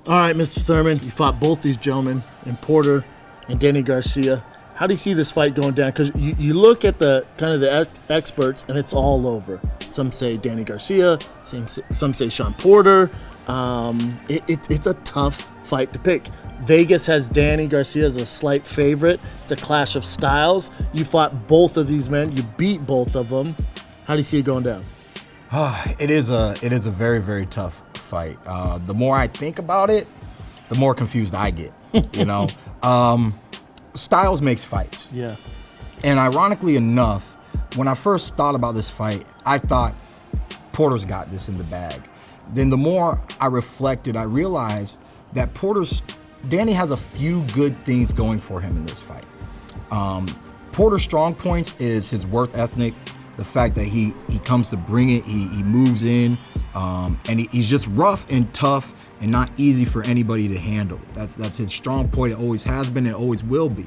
All right, Mr. Thurman, you fought both these gentlemen in Porter and Danny Garcia. How do you see this fight going down? Because you look at the kind of the experts, and it's all over. Some say Danny Garcia, some say Shawn Porter. It's a tough fight to pick. Vegas has Danny Garcia as a slight favorite. It's a clash of styles. You fought both of these men. You beat both of them. How do you see it going down? It is a very, very tough fight. The more I think about it, the more confused I get. You know, styles makes fights. Yeah. And ironically enough, when I first thought about this fight, I thought Porter's got this in the bag. Then the more I reflected, I realized that Danny has a few good things going for him in this fight. Porter's strong points is his work ethic, the fact that he comes to bring it, he moves in, and he's just rough and tough and not easy for anybody to handle. That's his strong point. It always has been and always will be.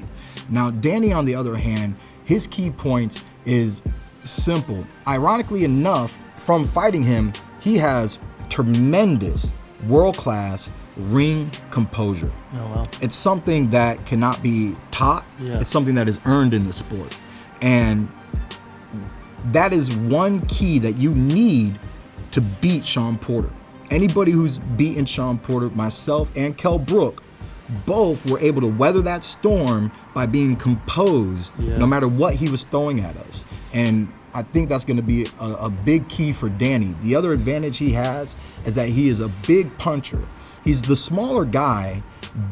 Now, Danny, on the other hand, his key points is simple. Ironically enough, from fighting him, he has tremendous, world-class ring composure. Oh, wow. It's something that cannot be taught. Yeah. It's something that is earned in the sport. And that is one key that you need to beat Shawn Porter. Anybody who's beaten Shawn Porter, myself and Kell Brook, both were able to weather that storm by being composed, no matter what he was throwing at us. And I think that's going to be a big key for Danny. The other advantage he has is that he is a big puncher. He's the smaller guy,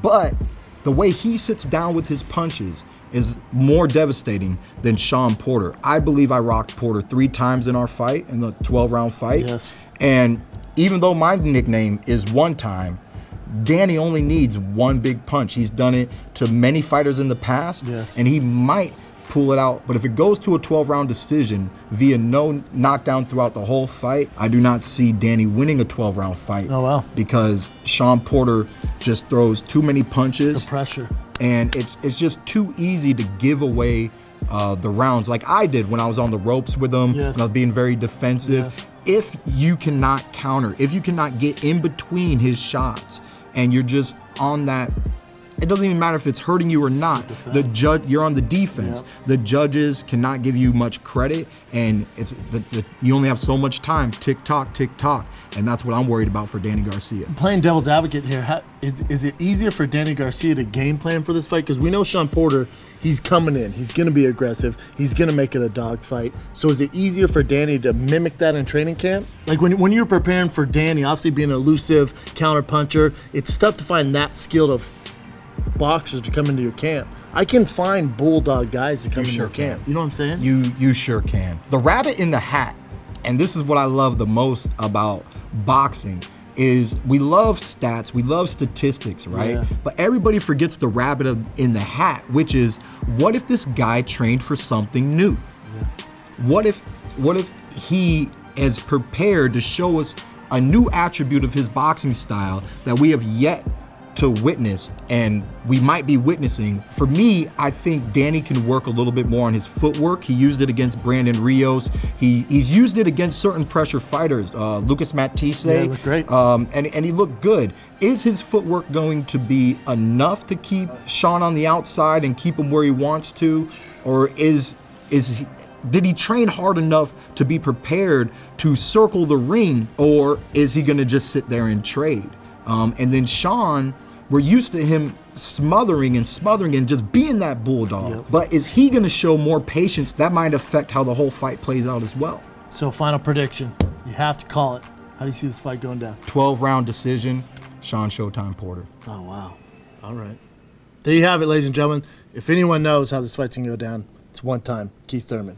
but the way he sits down with his punches is more devastating than Shawn Porter. I believe I rocked Porter 3 times in our fight, in the 12-round fight. Yes. And even though my nickname is one time, Danny only needs one big punch. He's done it to many fighters in the past, and he might pull it out. But if it goes to a 12-round decision via no knockdown throughout the whole fight, I do not see Danny winning a 12-round fight. Oh, wow. Because Shawn Porter just throws too many punches. The pressure. And it's just too easy to give away the rounds like I did when I was on the ropes with him, when I was being very defensive. If you cannot counter, if you cannot get in between his shots, and you're just on that, it doesn't even matter if it's hurting you or not. You're on the defense. The judges cannot give you much credit, and it's you only have so much time. Tick tock, and that's what I'm worried about for Danny Garcia. Playing devil's advocate here, is it easier for Danny Garcia to game plan for this fight? Because we know Shawn Porter, he's coming in, he's going to be aggressive, he's going to make it a dog fight. So is it easier for Danny to mimic that in training camp? Like when you're preparing for Danny, obviously being an elusive counter puncher, it's tough to find that skill of boxers to come into your camp. I can find bulldog guys to come into your camp. You know what I'm saying? You sure can. The rabbit in the hat, and this is what I love the most about boxing, is we love stats, we love statistics, right? Yeah. But everybody forgets the rabbit in the hat, which is, what if this guy trained for something new? Yeah. What if he is prepared to show us a new attribute of his boxing style that we have yet to witness, and we might be witnessing? For me, I think Danny can work a little bit more on his footwork. He used it against Brandon Rios. He's used it against certain pressure fighters, Lucas Matisse. Yeah, looked great. And he looked good. Is his footwork going to be enough to keep Shawn on the outside and keep him where he wants to, or did he train hard enough to be prepared to circle the ring, or is he going to just sit there and trade? And then Shawn, we're used to him smothering and just being that bulldog. Yep. But is he going to show more patience? That might affect how the whole fight plays out as well. So final prediction. You have to call it. How do you see this fight going down? 12-round decision, Shawn Showtime Porter. Oh, wow. All right. There you have it, ladies and gentlemen. If anyone knows how this fight's going to go down, it's one time, Keith Thurman.